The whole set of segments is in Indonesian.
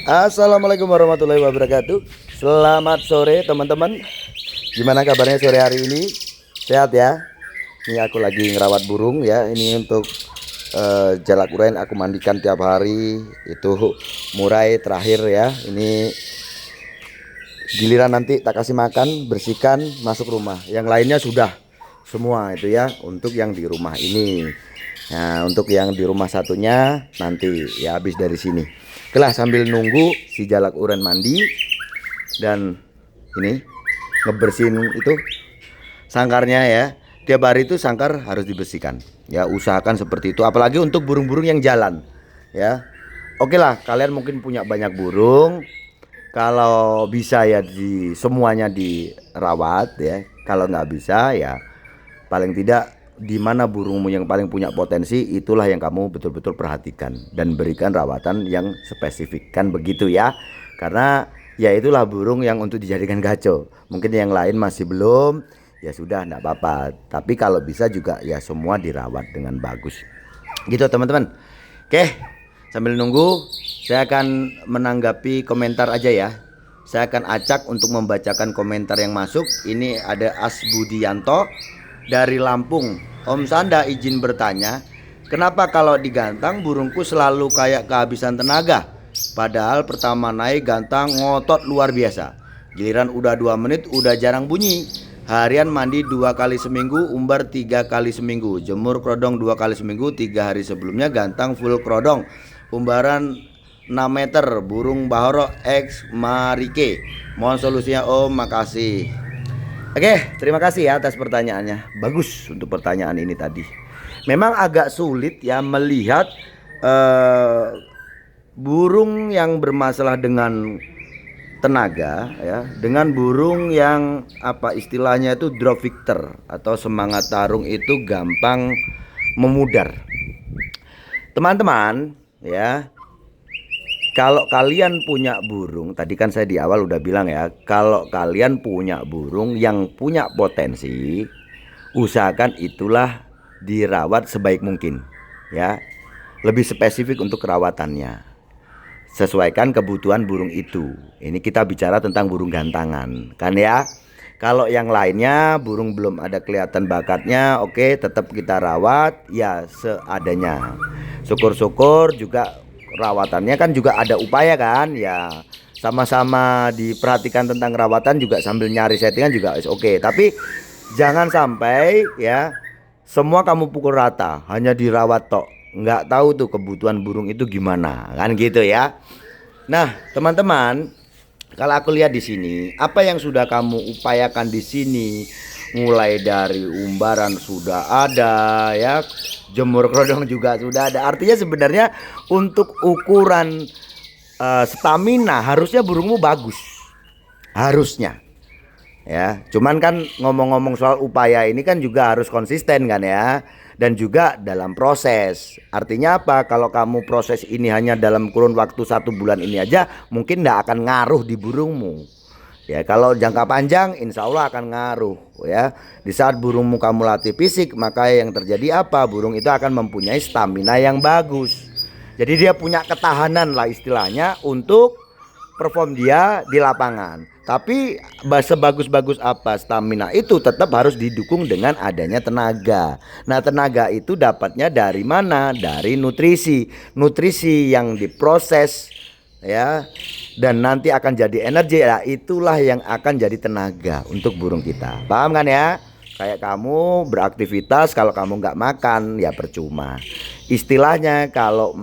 Assalamualaikum warahmatullahi wabarakatuh. Selamat sore teman-teman. Gimana kabarnya sore hari ini? Sehat ya? Ini aku lagi ngerawat burung ya. Ini untuk jalak uren aku mandikan tiap hari. Itu murai terakhir ya. Ini giliran nanti tak kasih makan, bersihkan, masuk rumah. Yang lainnya sudah semua itu ya, untuk yang di rumah ini. Nah, untuk yang di rumah satunya nanti ya habis dari sini. Oke lah, sambil nunggu si jalak uren mandi dan ini ngebersihin itu sangkarnya ya. Tiap hari itu sangkar harus dibersihkan. Ya, usahakan seperti itu, apalagi untuk burung-burung yang jalan ya. Oke lah, kalian mungkin punya banyak burung. Kalau bisa ya semuanya dirawat ya. Kalau nggak bisa ya paling tidak di mana burungmu yang paling punya potensi, itulah yang kamu betul-betul perhatikan dan berikan rawatan yang spesifik, kan begitu ya. Karena ya itulah burung yang untuk dijadikan gaco. Mungkin yang lain masih belum, ya sudah enggak apa-apa. Tapi kalau bisa juga ya semua dirawat dengan bagus. Gitu teman-teman. Oke, sambil nunggu saya akan menanggapi komentar aja ya. Saya akan acak untuk membacakan komentar yang masuk. Ini ada Asbudianto dari Lampung. Om Sanda izin bertanya, kenapa kalau digantang burungku selalu kayak kehabisan tenaga? Padahal pertama naik gantang ngotot luar biasa. Giliran udah 2 menit udah jarang bunyi. Harian mandi 2 kali seminggu, umbar 3 kali seminggu, jemur krodong 2 kali seminggu. 3 hari sebelumnya gantang full krodong, umbaran 6 meter, burung bahoro X Marike. Mohon solusinya Om, makasih. Oke, terima kasih ya atas pertanyaannya. Bagus untuk pertanyaan ini tadi. Memang agak sulit ya melihat burung yang bermasalah dengan tenaga ya, dengan burung yang apa istilahnya itu drop victor atau semangat tarung itu gampang memudar. Teman-teman ya, kalau kalian punya burung, tadi kan saya di awal udah bilang ya, kalau kalian punya burung yang punya potensi, usahakan itulah dirawat sebaik mungkin ya. Lebih spesifik untuk perawatannya, sesuaikan kebutuhan burung itu. Ini kita bicara tentang burung gantangan kan ya. Kalau yang lainnya burung belum ada kelihatan bakatnya, oke, tetap kita rawat ya seadanya. Syukur-syukur juga rawatannya kan juga ada upaya kan ya, sama-sama diperhatikan tentang rawatan juga sambil nyari settingan juga oke. Tapi jangan sampai ya semua kamu pukul rata hanya dirawat tok, nggak tahu tuh kebutuhan burung itu gimana kan gitu ya. Nah teman-teman, kalau aku lihat di sini apa yang sudah kamu upayakan di sini, mulai dari umbaran sudah ada ya, jemur kerodong juga sudah ada. Artinya sebenarnya untuk ukuran stamina harusnya burungmu bagus, harusnya ya. Cuman kan ngomong-ngomong soal upaya ini kan juga harus konsisten kan ya, dan juga dalam proses. Artinya apa? Kalau kamu proses ini hanya dalam kurun waktu 1 bulan ini aja, mungkin tidak akan ngaruh di burungmu. Ya kalau jangka panjang insya Allah akan ngaruh ya. Di saat burungmu kamu latih fisik, maka yang terjadi apa? Burung itu akan mempunyai stamina yang bagus. Jadi dia punya ketahanan lah istilahnya untuk perform dia di lapangan. Tapi sebagus-bagus apa stamina itu tetap harus didukung dengan adanya tenaga. Nah tenaga itu dapatnya dari mana? Dari nutrisi. Nutrisi yang diproses ya, dan nanti akan jadi energi ya, itulah yang akan jadi tenaga untuk burung kita. Paham kan ya? Kayak kamu beraktivitas, kalau kamu nggak makan ya percuma. Istilahnya kalau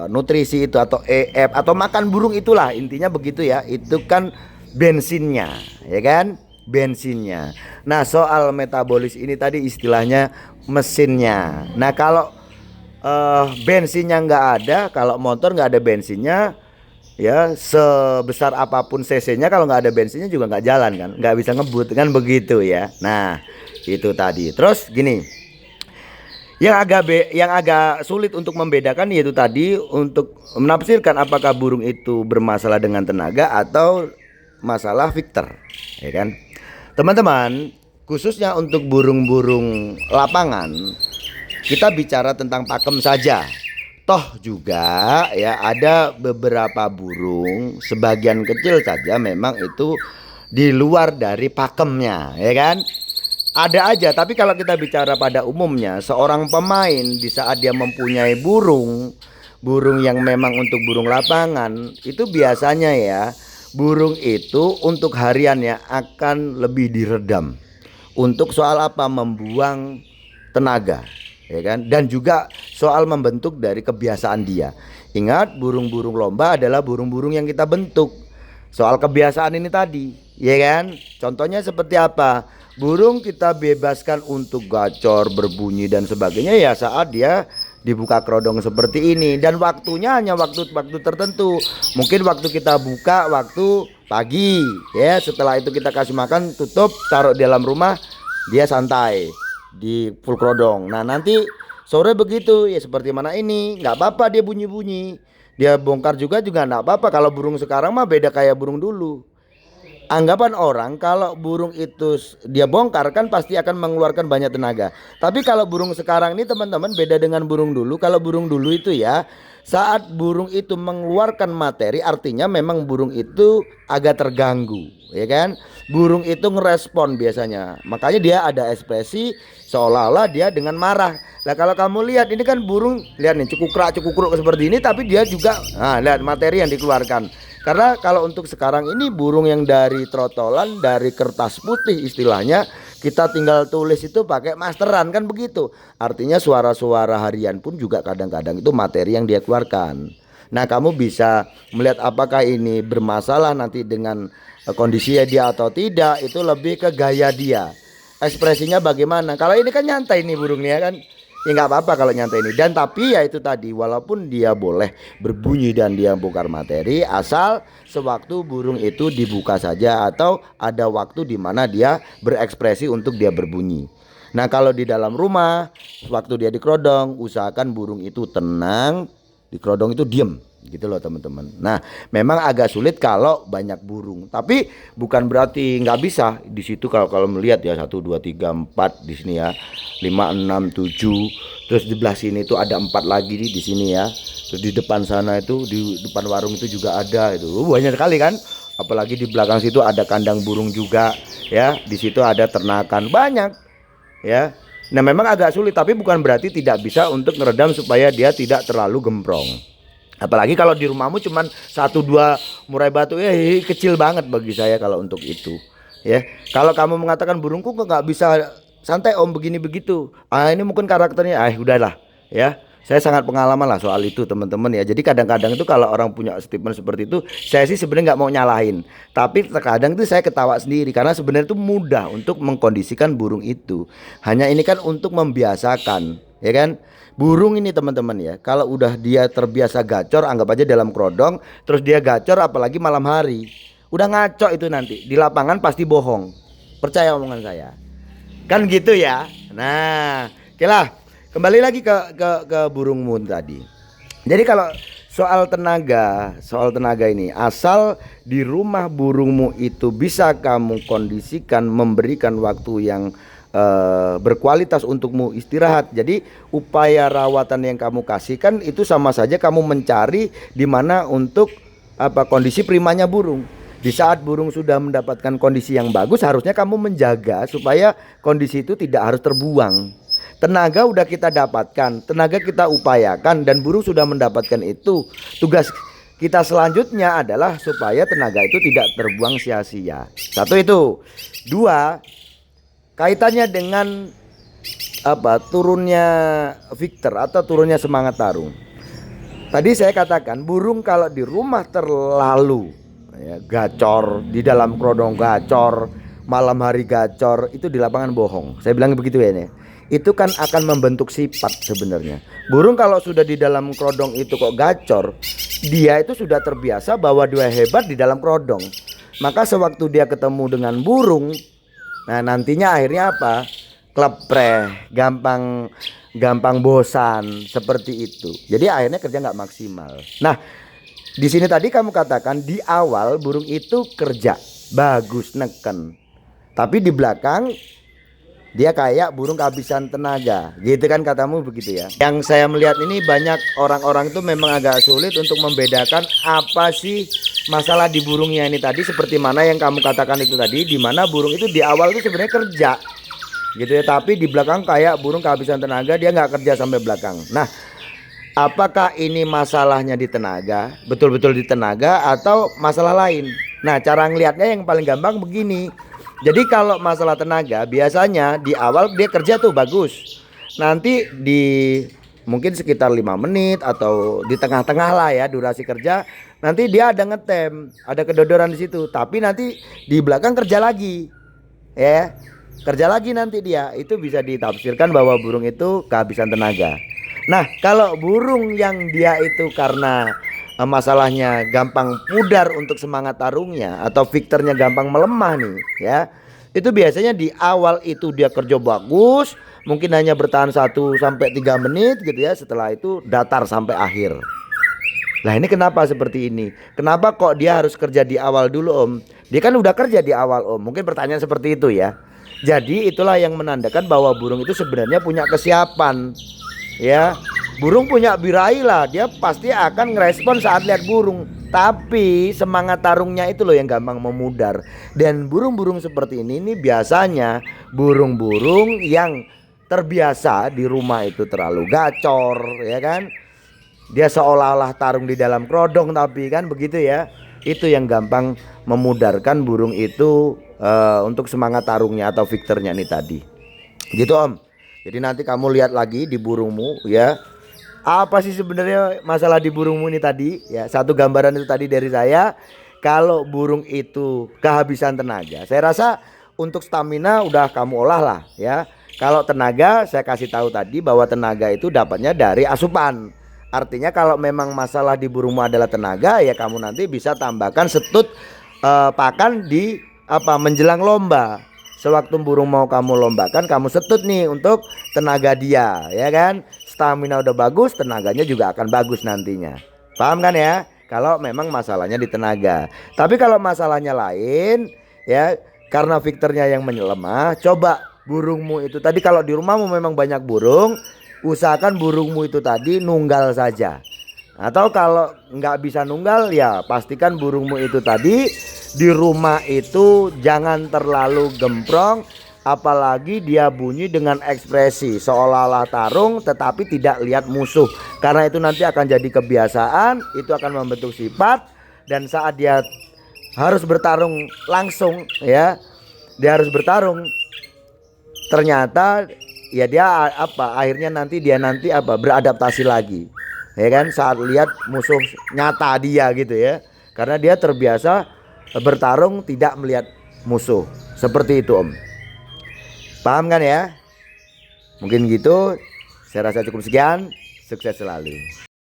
nutrisi itu atau EF atau makan burung itulah intinya begitu ya. Itu kan bensinnya ya kan, bensinnya. Nah soal metabolis ini tadi istilahnya mesinnya. Nah kalau bensinnya nggak ada, kalau motor nggak ada bensinnya ya, sebesar apapun cc-nya kalau nggak ada bensinnya juga nggak jalan kan, nggak bisa ngebut kan begitu ya. Nah itu tadi. Terus gini, yang agak sulit untuk membedakan yaitu tadi untuk menafsirkan apakah burung itu bermasalah dengan tenaga atau masalah victor ya kan teman-teman. Khususnya untuk burung-burung lapangan, kita bicara tentang pakem saja. Toh juga ya ada beberapa burung, sebagian kecil saja memang itu di luar dari pakemnya, ya kan? Ada aja, tapi kalau kita bicara pada umumnya, seorang pemain di saat dia mempunyai burung, burung yang memang untuk burung lapangan, itu biasanya ya, burung itu untuk hariannya akan lebih diredam. Untuk soal apa? Membuang tenaga, ya kan? Dan juga soal membentuk dari kebiasaan dia. Ingat, burung-burung lomba adalah burung-burung yang kita bentuk. Soal kebiasaan ini tadi, ya kan? Contohnya seperti apa? Burung kita bebaskan untuk gacor, berbunyi dan sebagainya ya saat dia dibuka kerodong seperti ini, dan waktunya hanya waktu-waktu tertentu. Mungkin waktu kita buka waktu pagi, ya. Setelah itu kita kasih makan, tutup, taruh di dalam rumah, dia santai di full kerodong. Nah, nanti sore begitu ya seperti mana ini, nggak apa-apa dia bunyi-bunyi. Dia bongkar juga nggak apa-apa. Kalau burung sekarang mah beda kayak burung dulu. Anggapan orang kalau burung itu dia bongkar kan pasti akan mengeluarkan banyak tenaga. Tapi kalau burung sekarang ini teman-teman beda dengan burung dulu. Kalau burung dulu itu ya, saat burung itu mengeluarkan materi artinya memang burung itu agak terganggu, ya kan? Burung itu ngerespon biasanya. Makanya dia ada ekspresi seolah-olah dia dengan marah. Nah, kalau kamu lihat ini kan burung, lihat nih cukukrak seperti ini, tapi dia juga lihat materi yang dikeluarkan. Karena kalau untuk sekarang ini burung yang dari trotolan, dari kertas putih istilahnya, kita tinggal tulis itu pakai masteran kan begitu. Artinya suara-suara harian pun juga kadang-kadang itu materi yang dia keluarkan. Nah, kamu bisa melihat apakah ini bermasalah nanti dengan kondisi dia atau tidak, itu lebih ke gaya dia. Ekspresinya bagaimana. Kalau ini kan nyantai nih burungnya kan. Ya nggak apa-apa kalau nyantai ini. Dan tapi ya itu tadi, walaupun dia boleh berbunyi dan dia bongkar materi, asal sewaktu burung itu dibuka saja atau ada waktu di mana dia berekspresi untuk dia berbunyi. Nah, kalau di dalam rumah, waktu dia dikerodong, usahakan burung itu tenang, dikerodong itu diem gitu loh teman-teman. Nah, memang agak sulit kalau banyak burung, tapi bukan berarti nggak bisa. Di situ kalau melihat ya 1 2 3 4 di sini ya, 5 6 7, terus di belah sini itu ada 4 lagi di sini ya. Terus di depan sana itu, di depan warung itu juga ada, itu banyak sekali kan. Apalagi di belakang situ ada kandang burung juga ya. Di situ ada ternakan banyak ya. Nah, memang agak sulit, tapi bukan berarti tidak bisa untuk meredam supaya dia tidak terlalu gemprong. Apalagi kalau di rumahmu cuman 1 2 murai batu, ya kecil banget bagi saya kalau untuk itu. Ya, kalau kamu mengatakan burungku kok nggak bisa santai om begini begitu, ini mungkin karakternya, udahlah ya. Saya sangat pengalaman lah soal itu teman-teman ya. Jadi kadang-kadang itu kalau orang punya statement seperti itu, saya sih sebenarnya nggak mau nyalahin. Tapi terkadang itu saya ketawa sendiri karena sebenarnya itu mudah untuk mengkondisikan burung itu. Hanya ini kan untuk membiasakan, ya kan? Burung ini teman-teman ya, kalau udah dia terbiasa gacor, anggap aja dalam kerodong, terus dia gacor apalagi malam hari, udah ngaco itu nanti di lapangan pasti bohong. Percaya omongan saya. Kan gitu ya. Nah, oke lah. Kembali lagi ke burungmu tadi. Jadi kalau soal tenaga ini, asal di rumah burungmu itu bisa kamu kondisikan, memberikan waktu yang berkualitas untukmu istirahat. Jadi upaya rawatan yang kamu kasihkan itu sama saja kamu mencari di mana untuk kondisi primanya burung. Di saat burung sudah mendapatkan kondisi yang bagus, harusnya kamu menjaga supaya kondisi itu tidak harus terbuang. Tenaga udah kita dapatkan, tenaga kita upayakan, dan burung sudah mendapatkan itu. Tugas kita selanjutnya adalah supaya tenaga itu tidak terbuang sia-sia. Satu itu. Dua, kaitannya dengan turunnya Victor atau turunnya semangat tarung. Tadi saya katakan burung kalau di rumah terlalu gacor, di dalam kerodong gacor, malam hari gacor, itu di lapangan bohong. Saya bilang begitu ya nih. Itu kan akan membentuk sifat sebenarnya. Burung kalau sudah di dalam kerodong itu kok gacor, dia itu sudah terbiasa bahwa dia hebat di dalam kerodong. Maka sewaktu dia ketemu dengan burung, nah nantinya akhirnya apa? Klepreh, gampang bosan seperti itu. Jadi akhirnya kerja nggak maksimal. Nah, di sini tadi kamu katakan di awal burung itu kerja bagus neken, tapi di belakang Dia kayak burung kehabisan tenaga, gitu kan katamu begitu ya. Yang saya melihat ini banyak orang-orang itu memang agak sulit untuk membedakan apa sih masalah di burungnya ini tadi, seperti mana yang kamu katakan itu tadi, di mana burung itu di awal itu sebenarnya kerja gitu ya, tapi di belakang kayak burung kehabisan tenaga, dia nggak kerja sampai belakang. Nah, apakah ini masalahnya di tenaga, betul-betul di tenaga, atau masalah lain? Nah, cara ngelihatnya yang paling gampang begini. Jadi kalau masalah tenaga biasanya di awal dia kerja tuh bagus. Nanti di mungkin sekitar 5 menit atau di tengah-tengah lah ya durasi kerja, nanti dia ada ngetem, ada kedodoran di situ. Tapi nanti di belakang kerja lagi. Ya. Kerja lagi nanti dia. Itu bisa ditafsirkan bahwa burung itu kehabisan tenaga. Nah, kalau burung yang dia itu karena masalahnya gampang pudar untuk semangat tarungnya atau viktornya gampang melemah nih ya, itu biasanya di awal itu dia kerja bagus, mungkin hanya bertahan 1 sampai 3 menit gitu ya, setelah itu datar sampai akhir. Nah, ini kenapa seperti ini? Kenapa kok dia harus kerja di awal dulu, Om? Dia kan udah kerja di awal, Om. Mungkin pertanyaan seperti itu ya. Jadi itulah yang menandakan bahwa burung itu sebenarnya punya kesiapan ya. Burung punya birahi lah, dia pasti akan ngerespon saat lihat burung. Tapi semangat tarungnya itu loh yang gampang memudar. Dan burung-burung seperti ini biasanya burung-burung yang terbiasa di rumah itu terlalu gacor ya kan. Dia seolah-olah tarung di dalam kerodong, tapi kan begitu ya. Itu yang gampang memudarkan burung itu untuk semangat tarungnya atau viktornya nih tadi. Gitu, Om. Jadi nanti kamu lihat lagi di burungmu ya. Apa sih sebenarnya masalah di burungmu ini tadi ya. Satu gambaran itu tadi dari saya. Kalau burung itu kehabisan tenaga, saya rasa untuk stamina udah kamu olah lah ya. Kalau tenaga saya kasih tahu tadi bahwa tenaga itu dapatnya dari asupan. Artinya kalau memang masalah di burungmu adalah tenaga, ya kamu nanti bisa tambahkan setut pakan di menjelang lomba. Sewaktu burung mau kamu lombakan, kamu setut nih untuk tenaga dia ya kan. Stamina udah bagus, tenaganya juga akan bagus nantinya. Paham kan ya? Kalau memang masalahnya di tenaga. Tapi kalau masalahnya lain ya, karena viktornya yang menyelemah, coba burungmu itu tadi, kalau di rumahmu memang banyak burung, usahakan burungmu itu tadi nunggal saja. Atau kalau nggak bisa nunggal, ya pastikan burungmu itu tadi di rumah itu jangan terlalu gemprong. Apalagi dia bunyi dengan ekspresi seolah-olah tarung tetapi tidak lihat musuh. Karena itu nanti akan jadi kebiasaan, itu akan membentuk sifat. Dan saat dia harus bertarung langsung ya, dia harus bertarung, ternyata ya dia akhirnya nanti beradaptasi lagi ya kan, saat lihat musuh nyata dia gitu ya. Karena dia terbiasa bertarung tidak melihat musuh. Seperti itu, Om. Paham kan ya? Mungkin gitu. Saya rasa cukup sekian. Sukses selalu.